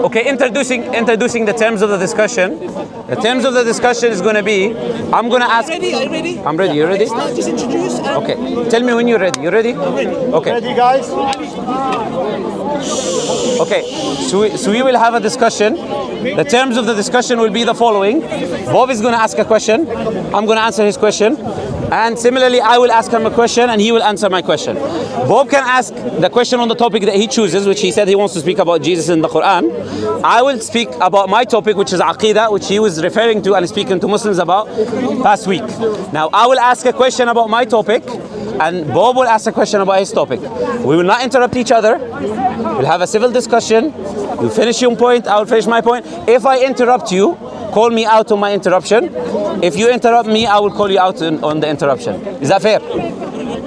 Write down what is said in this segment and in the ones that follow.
Okay, introducing the terms of the discussion. The terms of the discussion is going to be, I'm going to ask. Are you ready? I'm ready. You ready? Just introduce. Okay. Tell me when you're ready. You ready? I'm ready. Okay. Ready, guys? Okay. So we will have a discussion. The terms of the discussion will be the following. BoB is going to ask a question. I'm going to answer his question. And similarly, I will ask him a question and he will answer my question. BoB can ask the question on the topic that he chooses, which he said he wants to speak about Jesus in the Quran. I will speak about my topic, which is Aqidah, which he was referring to and speaking to Muslims about past week. Now, I will ask a question about my topic and BoB will ask a question about his topic. We will not interrupt each other. We'll have a civil discussion. You finish your point, I will finish my point. If I interrupt you, call me out on my interruption. If you interrupt me, I will call you out on the interruption. Is that fair?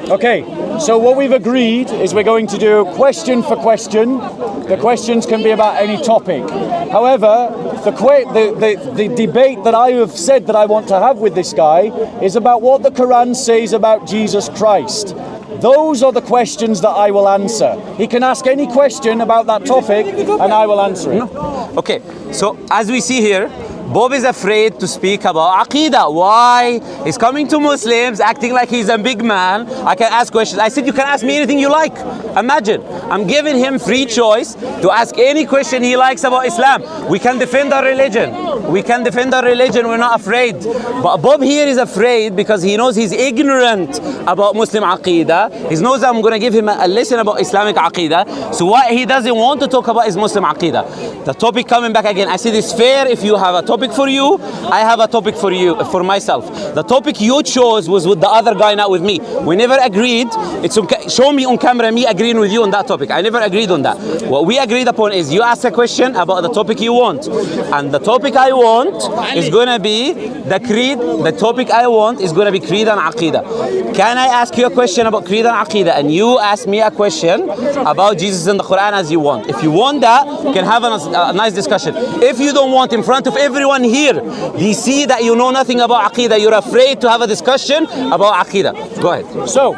Okay, so what we've agreed is we're going to do question for question. The questions can be about any topic. However, the debate that I have said that I want to have with this guy is about what the Quran says about Jesus Christ. Those are the questions that I will answer. He can ask any question about that topic and I will answer it. Okay, so as we see here, BoB is afraid to speak about Aqidah. Why? He's coming to Muslims acting like he's a big man. I can ask questions. I said you can ask me anything you like. Imagine, I'm giving him free choice to ask any question he likes about Islam. We can defend our religion. We can defend our religion. We're not afraid. But BoB here is afraid because he knows he's ignorant about Muslim Aqidah. He knows I'm going to give him a lesson about Islamic Aqidah. So what he doesn't want to talk about is Muslim Aqidah. The topic coming back again. I said it's fair if you have a topic for you, I have a topic for you, for myself. The topic you chose was with the other guy, not with me. We never agreed. It's show me on camera me agreeing with you on that topic. I never agreed on that. What we agreed upon is you ask a question about the topic you want, and the topic I want is gonna be the creed. The topic I want is gonna be creed and aqidah. Can I ask you a question about creed and aqidah, and you ask me a question about Jesus and the Quran as you want? If you want that, we can have a nice discussion. If you don't want, in front of everyone here, they see that you know nothing about Aqidah. You're afraid to have a discussion about Aqidah. Go ahead. So,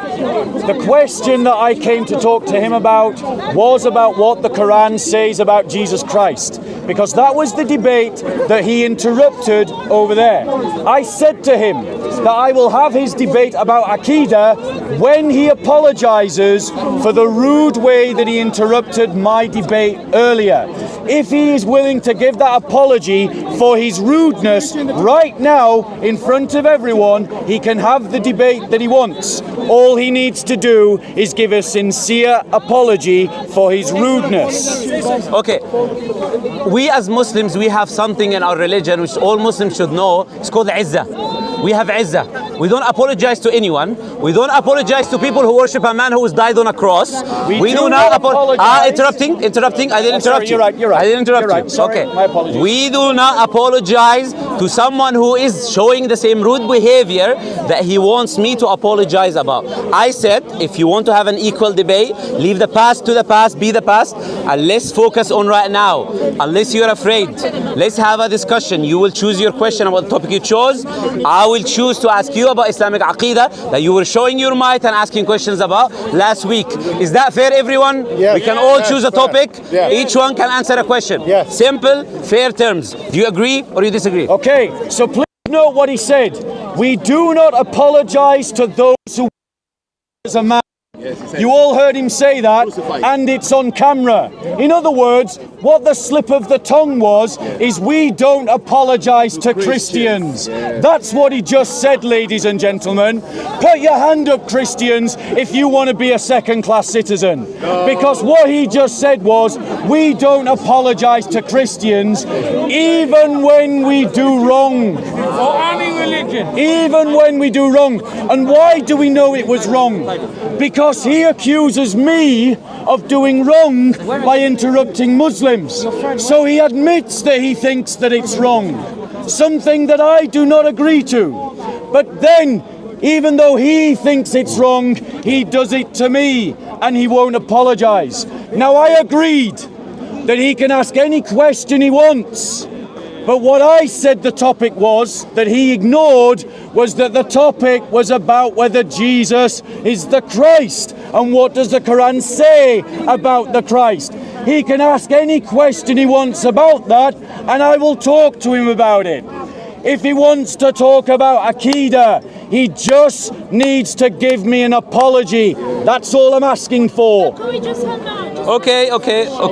the question that I came to talk to him about was about what the Quran says about Jesus Christ. Because that was the debate that he interrupted over there. I said to him that I will have his debate about Aqidah when he apologizes for the rude way that he interrupted my debate earlier. If he is willing to give that apology for his rudeness right now in front of everyone, he can have the debate that he wants. All he needs to do is give a sincere apology for his rudeness. Okay. We as Muslims, we have something in our religion which all Muslims should know. It's called Izzah. We have Izzah. We don't apologize to anyone. We don't apologize to people who worship a man who has died on a cross. We do not apologize. Interrupting. I didn't interrupt you. You're right. I didn't interrupt you. Sorry, okay. my apologies. We do not apologize to someone who is showing the same rude behavior that he wants me to apologize about. I said, if you want to have an equal debate, leave the past to the past, be the past, and let's focus on right now. Unless you're afraid, let's have a discussion. You will choose your question about the topic you chose. I will choose to ask you about Islamic Aqidah that you were showing your might and asking questions about last week. Is that fair, everyone? Yes. We can all choose a topic. Yes. Each one can answer a question. Yes. Simple, fair terms. Do you agree or you disagree? Okay, so please note what he said. We do not apologize to those who as a man. You all heard him say that, and it's on camera. In other words, what the slip of the tongue was, is we don't apologize to Christians. That's what he just said, ladies and gentlemen. Put your hand up, Christians, if you want to be a second-class citizen. Because what he just said was, we don't apologize to Christians, even when we do wrong. Or any religion. Even when we do wrong. And why do we know it was wrong? Because he accuses me of doing wrong by interrupting Muslims. So he admits that he thinks that it's wrong. Something that I do not agree to. But then, even though he thinks it's wrong, he does it to me and he won't apologize. Now I agreed that he can ask any question he wants. But what I said the topic was, that he ignored, was that the topic was about whether Jesus is the Christ. And what does the Quran say about the Christ? He can ask any question he wants about that, and I will talk to him about it. If he wants to talk about Aqidah, he just needs to give me an apology. That's all I'm asking for. Can we just have that? Okay.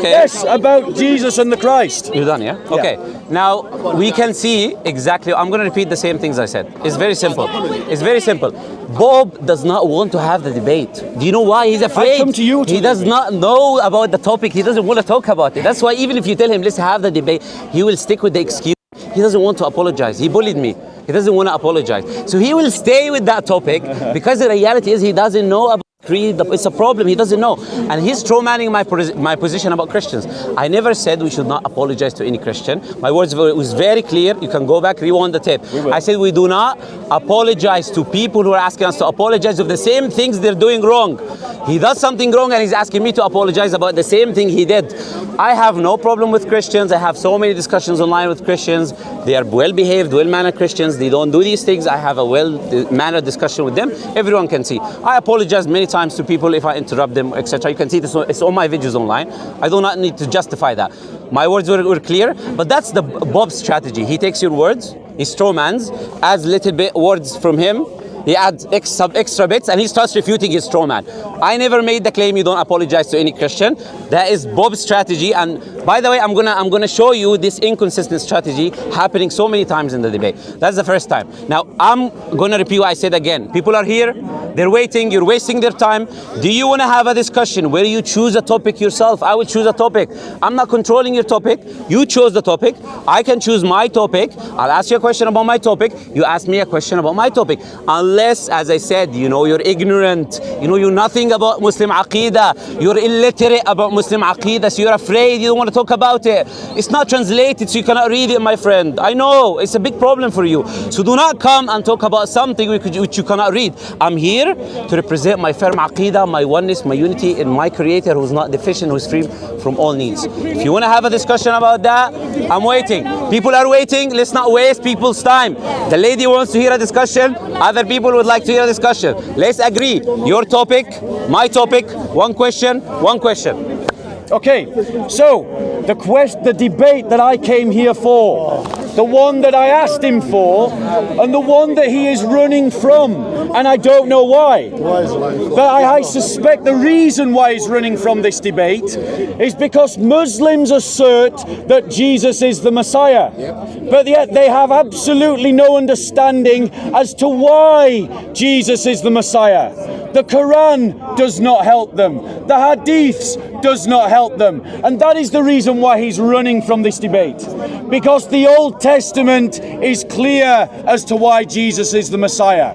Yes, about Jesus and the Christ. You're done, yeah? Okay. Now, we can see exactly, I'm going to repeat the same things I said. It's very simple. It's very simple. BoB does not want to have the debate. Do you know why? He's afraid. I come to you to he does not know about the topic. He doesn't want to talk about it. That's why even if you tell him, let's have the debate, he will stick with the excuse. He doesn't want to apologize. He bullied me. He doesn't want to apologize. So he will stay with that topic because the reality is he doesn't know about creed. It's a problem. He doesn't know. And he's strawmanning my position about Christians. I never said we should not apologize to any Christian. My words was very clear. You can go back, rewind the tape. I said we do not apologize to people who are asking us to apologize of the same things they're doing wrong. He does something wrong and he's asking me to apologize about the same thing he did. I have no problem with Christians. I have so many discussions online with Christians. They are well-behaved, well-mannered Christians. They don't do these things. I have a well-mannered discussion with them. Everyone can see. I apologize many times to people if I interrupt them, etc. You can see this. It's all my videos online. I do not need to justify that. My words were clear, but that's the BoB strategy. He takes your words, he strawmans, adds little bit words from him. He adds extra bits and he starts refuting his straw man. I never made the claim you don't apologize to any Christian. That is BoB's strategy. And by the way, I'm gonna show you this inconsistent strategy happening so many times in the debate. That's the first time. Now I'm gonna repeat what I said again. People are here, they're waiting, you're wasting their time. Do you wanna have a discussion where you choose a topic yourself? I will choose a topic. I'm not controlling your topic. You chose the topic. I can choose my topic. I'll ask you a question about my topic. You ask me a question about my topic. Unless, as I said, you're ignorant, you know nothing about Muslim Aqidah, you're illiterate about Muslim Aqidah, so you're afraid, you don't want to talk about it. It's not translated, so you cannot read it, my friend. I know, it's a big problem for you. So do not come and talk about something which you cannot read. I'm here to represent my firm Aqidah, my oneness, my unity in my Creator who's not deficient, who's free from all needs. If you want to have a discussion about that, I'm waiting. People are waiting, let's not waste people's time. The lady wants to hear a discussion, other people would like to hear a discussion. Let's agree. Your topic, my topic, one question. Okay, so the debate that I came here for, the one that I asked him for, and the one that he is running from, and I don't know why. But I suspect the reason why he's running from this debate is because Muslims assert that Jesus is the Messiah, but yet they have absolutely no understanding as to why Jesus is the Messiah. The Quran does not help them. The Hadiths does not help them. And that is the reason why he's running from this debate. Because the Old Testament is clear as to why Jesus is the Messiah.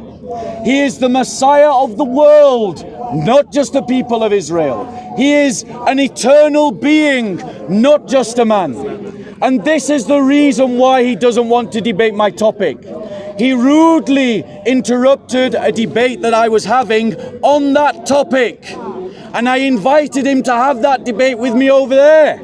He is the Messiah of the world, not just the people of Israel. He is an eternal being, not just a man. And this is the reason why he doesn't want to debate my topic. He rudely interrupted a debate that I was having on that topic. And I invited him to have that debate with me over there.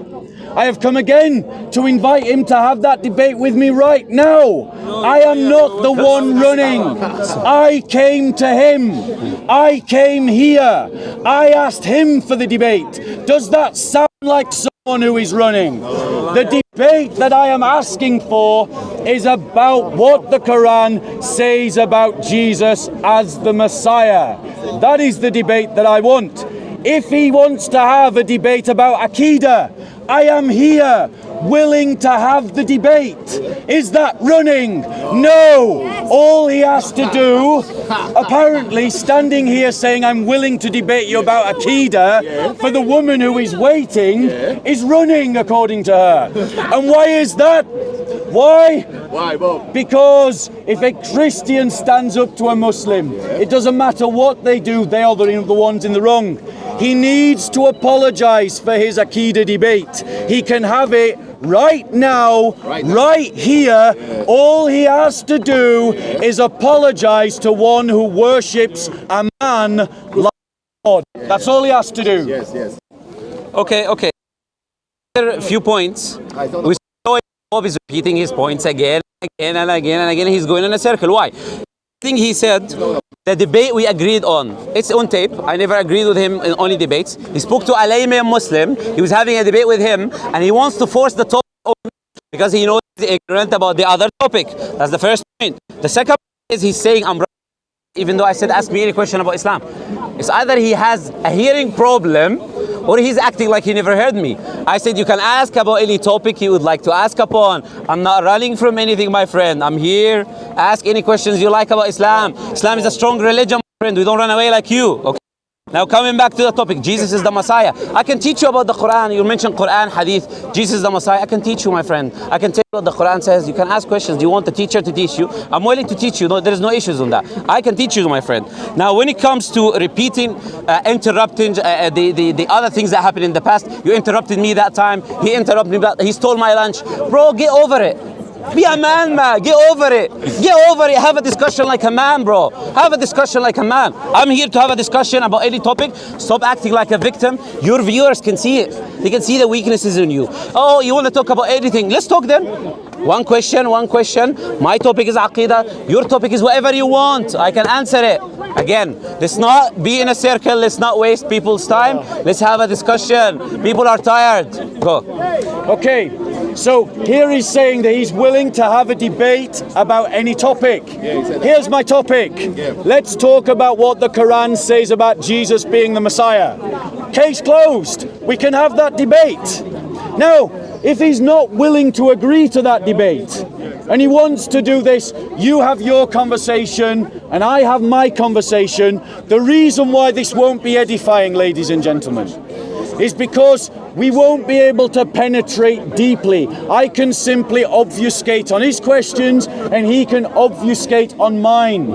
I have come again to invite him to have that debate with me right now. I am not the one running. I came to him. I came here. I asked him for the debate. Does that sound like someone who is running? The debate that I am asking for is about what the Quran says about Jesus as the Messiah. That is the debate that I want. If he wants to have a debate about Aqidah, I am here, willing to have the debate. Is that running? No. All he has to do, apparently standing here saying I'm willing to debate you about Aqidah for the woman who is waiting, is running according to her. And why is that? Why? Why, BoB? Because if a Christian stands up to a Muslim, it doesn't matter what they do, they are the ones in the wrong. He needs to apologize for his Aqidah debate. He can have it right now, right here. All he has to do is apologize to one who worships a man like God. That's all he has to do. Yes. Okay. A few points. We saw BoB is repeating his points again. He's going in a circle. Why? thing he said, the debate we agreed on, it's on tape. I never agreed with him in only debates. He spoke to a Muslim. He was having a debate with him, and he wants to force the topic on because he knows he's ignorant about the other topic. That's the first point. The second point is he's saying I'm right, even though I said ask me any question about Islam. It's either he has a hearing problem or he's acting like he never heard me. I said you can ask about any topic you would like to ask upon. I'm not running from anything, my friend. I'm here. Ask any questions you like about Islam. Islam is a strong religion, my friend. We don't run away like you. Okay. Now coming back to the topic, Jesus is the Messiah. I can teach you about the Quran. You mentioned Quran, Hadith. Jesus is the Messiah. I can teach you, my friend. I can tell you what the Quran says. You can ask questions. Do you want the teacher to teach you? I'm willing to teach you. No, there is no issues on that. I can teach you, my friend. Now when it comes to repeating, interrupting the other things that happened in the past, you interrupted me that time. He interrupted me. He stole my lunch. Bro, get over it. Be a man, man. Get over it. Get over it. Have a discussion like a man, bro. Have a discussion like a man. I'm here to have a discussion about any topic. Stop acting like a victim. Your viewers can see it. They can see the weaknesses in you. Oh, you want to talk about anything? Let's talk then. One question, one question. My topic is Aqidah. Your topic is whatever you want. I can answer it. Again, let's not be in a circle. Let's not waste people's time. Let's have a discussion. People are tired. Go. Okay. So here he's saying that he's willing to have a debate about any topic. Here's my topic. Let's talk about what the Quran says about Jesus being the Messiah. Case closed. We can have that debate. Now, if he's not willing to agree to that debate, and he wants to do this, you have your conversation and I have my conversation. The reason why this won't be edifying, ladies and gentlemen, is because we won't be able to penetrate deeply. I can simply obfuscate on his questions and he can obfuscate on mine.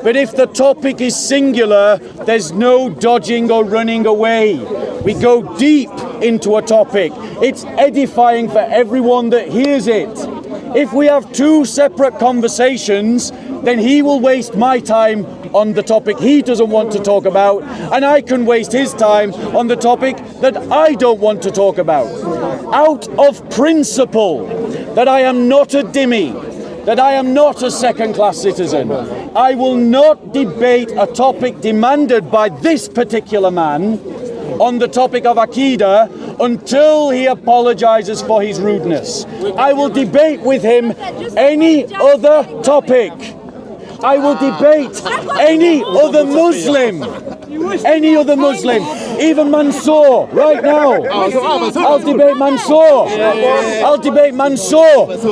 But if the topic is singular, there's no dodging or running away. We go deep into a topic. It's edifying for everyone that hears it. If we have two separate conversations, then he will waste my time on the topic he doesn't want to talk about, and I can waste his time on the topic that I don't want to talk about. Out of principle that I am not a dhimmi, that I am not a second-class citizen, I will not debate a topic demanded by this particular man on the topic of Aqidah until he apologizes for his rudeness. I will debate with him any other topic. I will debate any other Muslim. Any other Muslim. Even Mansour, right now. I'll debate Mansour. I'll debate Mansour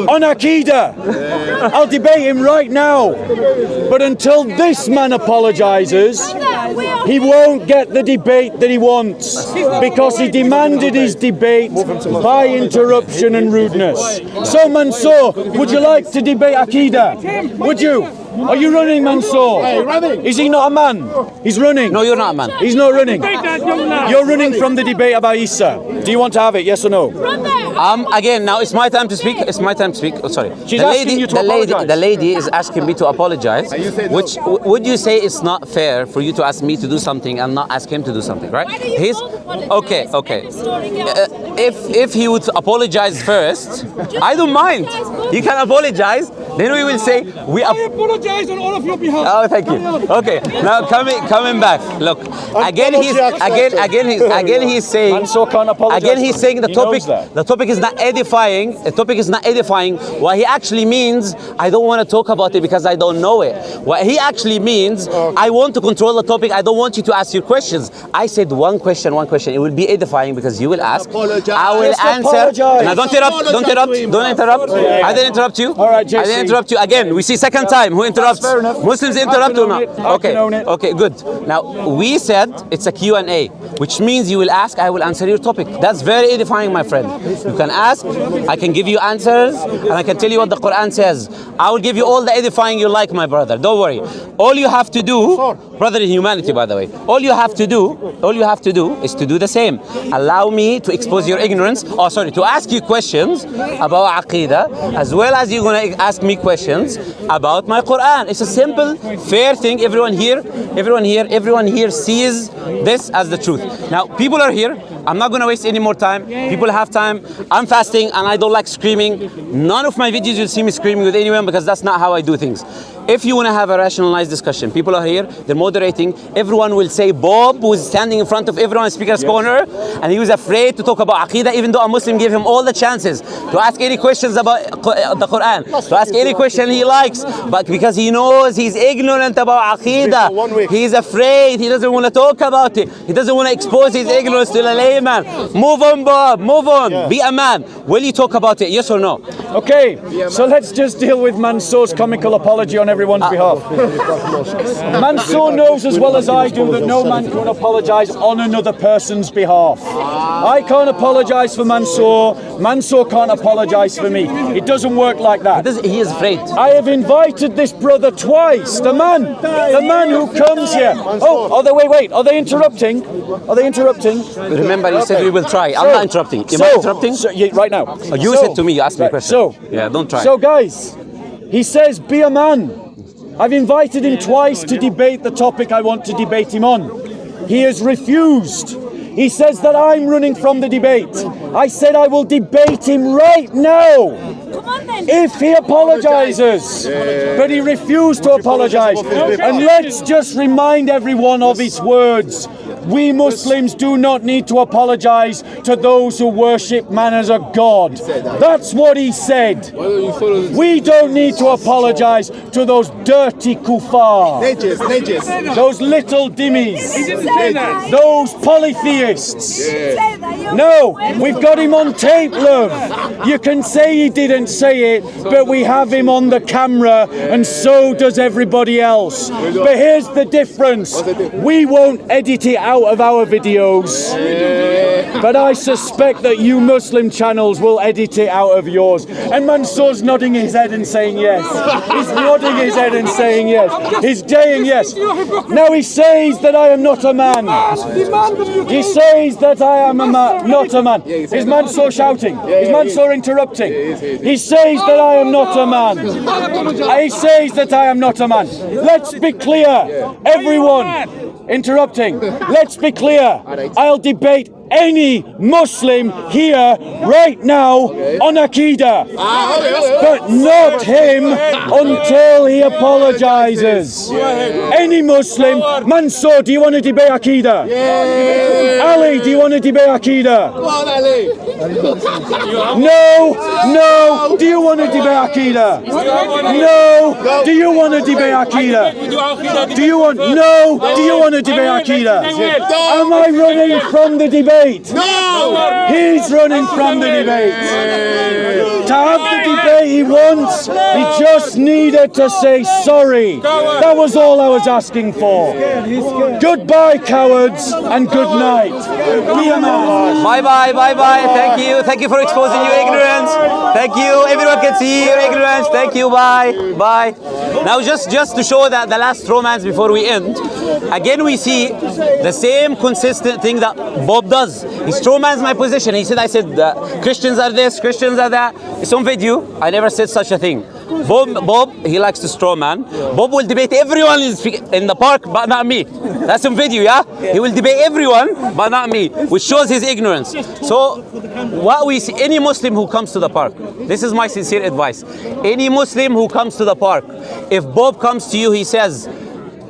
on Aqidah. I'll debate him right now. But until this man apologizes, he won't get the debate that he wants, because he demanded his debate by interruption and rudeness. So Mansour, would you like to debate Aqidah? Would you? Are you running, Mansour? Is he not a man? He's running. No, you're not a man. He's not running. You're running from the debate about Isa. Do you want to have it? Yes or no? Again, now it's my time to speak. It's my time to speak. Oh, sorry. She's asking you to apologize. The lady is asking me to apologize. Which would you say it's not fair for you to ask me to do something and not ask him to do something, right? He's okay. Okay. If he would apologize first, I don't mind. He can apologize. Then we will say we apologize on all of your behalf. Oh, thank you. Okay, now coming back. Look, again he's saying. Mansour can't apologize. Again he's saying the topic is not edifying. The topic is not edifying. What he actually means, I don't want to talk about it because I don't know it. What he actually means, I want to control the topic. I don't want you to ask your questions. I said one question. It will be edifying because you will ask. I will answer. Now don't interrupt. Don't interrupt. I didn't interrupt you. All right, JC. I didn't interrupt you again. We see second time. Who interrupts? Fair enough. Muslims interrupt or not? Okay. Okay, good. Now we said it's a Q&A, which means you will ask, I will answer your topic. That's very edifying, my friend. You can ask, I can give you answers, and I can tell you what the Quran says. I will give you all the edifying you like, my brother. Don't worry. All you have to do, brother in humanity, by the way, all you have to do is to do the same. Allow me to expose your ignorance, to ask you questions about Aqidah, as well as you're going to ask me questions about my Quran. It's a simple, fair thing. Everyone here sees this as the truth. Now, people are here. I'm not gonna waste any more time. People have time. I'm fasting and I don't like screaming. None of my videos you'll see me screaming with anyone because that's not how I do things. If you want to have a rationalized discussion, people are here, they're moderating. Everyone will say BoB was standing in front of everyone in Speaker's Corner, and he was afraid to talk about Aqidah, even though a Muslim gave him all the chances to ask any questions about the Quran, to ask any question he likes. But because he knows he's ignorant about Aqidah, he's afraid, he doesn't want to talk about it. He doesn't want to expose his ignorance to the layman. Move on, BoB, move on. Be a man. Will you talk about it, yes or no? Okay, so let's just deal with Mansour's comical apology on everyone's behalf. Mansour knows as well as I do that no man can apologise on another person's behalf. I can't apologise for Mansour. Mansour can't apologise for me. It doesn't work like that. He is afraid. I have invited this brother twice. The man who comes here. Oh, wait. Are they interrupting? Are they interrupting? Remember, you said we will try. I'm not interrupting. Am I interrupting? Right now. Oh, you said to me, you asked me a question. Yeah, don't try. So guys, he says, be a man. I've invited him twice to debate the topic I want to debate him on. He has refused. He says that I'm running from the debate. I said I will debate him right now if he apologizes. But he refused to apologize. And let's just remind everyone of his words. We Muslims do not need to apologize to those who worship man as a god. That's what he said. We don't need to apologize to those dirty kuffar, those little dhimmis, those polytheists. No, we've got him on tape, love. You can say he didn't say it, but we have him on the camera, and so does everybody else. But here's the difference. We won't edit it out of our videos, but I suspect that you Muslim channels will edit it out of yours. And Mansour's nodding his head and saying yes. He's nodding his head and saying yes. He's saying yes. Now he says that I am not a man. He says that I am a man, not a man. Is Mansour shouting? Is Mansour interrupting? He says that I am not a man. He says that I am not a man. Let's be clear, everyone. Interrupting. Let's be clear. I'll debate any Muslim here right now on Aqidah, but not him until he apologizes. Any Muslim. Mansour, do you want to debate Aqidah? Ali, do you want to debate Aqidah? No. Do you want to debate Aqidah? No. Do you want to debate Aqidah? Do you want? No. Do you want to debate Aqidah? Am I running from the debate? No! He's running from the debate. To have the debate he wants, he just needed to say sorry. That was all I was asking for. Goodbye, cowards, and good night. Be a man. Bye. Thank you for exposing your ignorance. Thank you. Everyone can see your ignorance. Thank you. Bye. Now, just to show that the last romance before we end, again we see the same consistent thing that BoB does. He strawmans my position. I said Christians are this, Christians are that. It's on video. I never said such a thing. BoB, he likes to strawman. BoB will debate everyone in the park, but not me. That's on video, yeah? He will debate everyone, but not me, which shows his ignorance. So, what we see, any Muslim who comes to the park, this is my sincere advice. Any Muslim who comes to the park, if BoB comes to you, he says,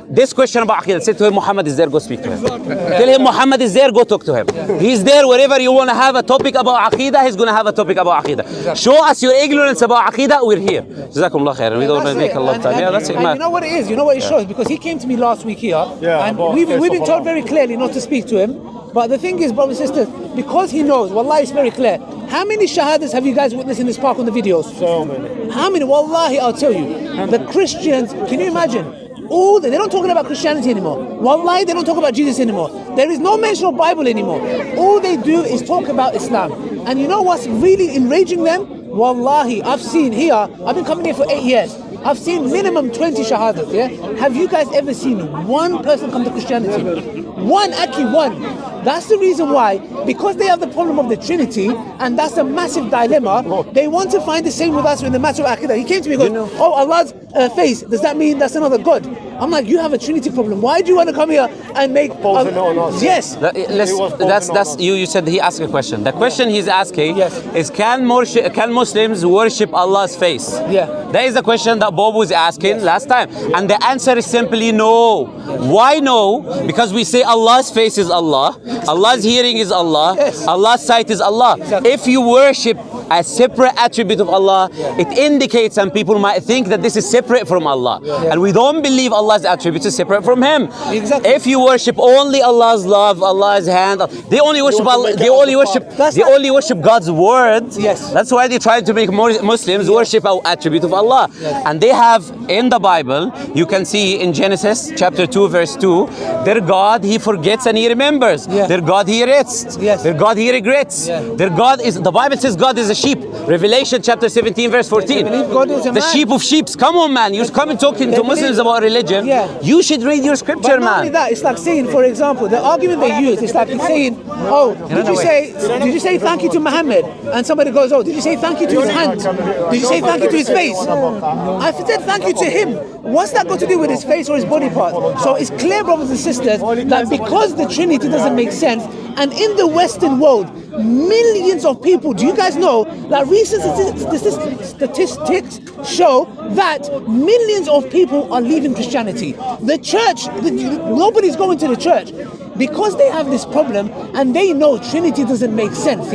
this question about Aqidah, say to him, Muhammad is there, go speak to him. Tell him Muhammad is there, go talk to him. He's there wherever you want to have a topic about Aqidah, he's going to have a topic about Aqidah. Show us your ignorance about Aqidah, we're here. Jazakumullah khairan. We don't make a lot of time. Yeah, that's it, man. You know what it is? You know what it shows? Because he came to me last week here, and we've been told very clearly not to speak to him. But the thing is, brothers and sisters, because he knows, Wallahi, it's very clear. How many shahadas have you guys witnessed in this park on the videos? So many. How many? Wallahi, I'll tell you. The Christians, can you imagine? They don't talk about Christianity anymore. Wallahi, they don't talk about Jesus anymore. There is no mention of Bible anymore. All they do is talk about Islam. And you know what's really enraging them? Wallahi, I've seen here, I've been coming here for 8 years. I've seen minimum 20 shahadas, yeah? Have you guys ever seen one person come to Christianity? One, actually one. That's the reason why, because they have the problem of the Trinity, and that's a massive dilemma, they want to find the same with us in the matter of Aqidah. He came to me and goes, oh, Allah's face, does that mean that's another God? I'm like, you have a Trinity problem. Why do you want to come here and make... Yes. You said he asked a question. The question he's asking Yes. is, can Muslims worship Allah's face? Yeah. That is the question that BoB was asking last time. And the answer is simply no. Why no? Because we say Allah's face is Allah. Allah's hearing is Allah. Yes. Allah's sight is Allah. Exactly. If you worship a separate attribute of Allah, it indicates, and people might think that this is separate from Allah. And we don't believe Allah's attributes is separate from Him. Exactly. If you worship only Allah's love, Allah's hand, they only worship Allah, they only worship God's word. Yes. That's why they try to make more Muslims worship an attribute of Allah. And they have in the Bible, you can see in Genesis chapter 2 verse 2, their God, He forgets and He remembers. Their God, He rests. Their God, He regrets. Their God is, the Bible says God is a sheep. Revelation chapter 17 verse 14. God is a The man. sheep of sheeps. Come on, man. You're coming talking to Muslims about religion. You should read your scripture, But not only man. that, it's like saying, for example, the argument they use is like saying, oh, did you say thank you to Muhammad? And somebody goes, oh, did you say thank you to his hand? Did you say thank you to his face? I said thank you to him. What's that got to do with his face or his body part? So it's clear, brothers and sisters, that because the Trinity doesn't make sense, and in the Western world, millions of people, do you guys know that recent statistics show that millions of people are leaving Christianity? The church, nobody's going to the church because they have this problem and they know Trinity doesn't make sense.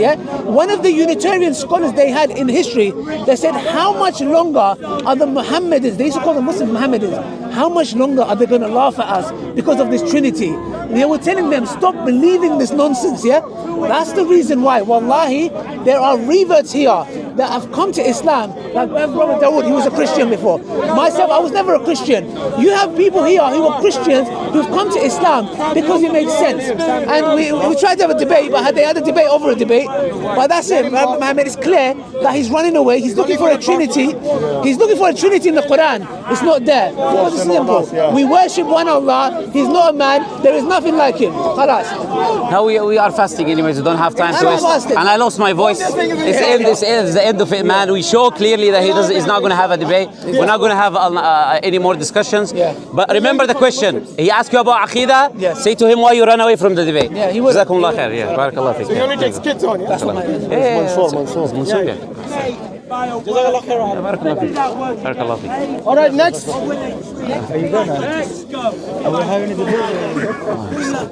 One of the Unitarian scholars they had in history, they said, how much longer are the Mohammedans, they used to call them Muslim Mohammedans, how much longer are they going to laugh at us because of this Trinity? They were telling them, stop believing this nonsense. That's the reason why, wallahi, there are reverts here that have come to Islam. Like Brother Dawood, he was a Christian before. Myself, I was never a Christian. You have people here who are Christians who've come to Islam because it makes sense. And we tried to have a debate, but they had a debate over a debate. But that's it. Muhammad is clear that he's running away. He's looking for a Trinity. He's looking for a Trinity in the Quran. It's not there. Because it's simple. We worship one Allah. He's not a man. There is nothing like him. Khalas. Now we are fasting anyways. We don't have time to waste. And I lost my voice. It's the end of it, man. We show clearly that he's not going to have a debate. We're not going to have any more discussions. But remember the question. He asked you about Aqidah. Say to him why you run away from the debate. Yeah, he would. Jazakumullah khair. Yeah, barakallah fiik. He only takes kids on, yeah? Mansoor. Barakallah fiik. All right, next. Are you going to? Are we having a debate?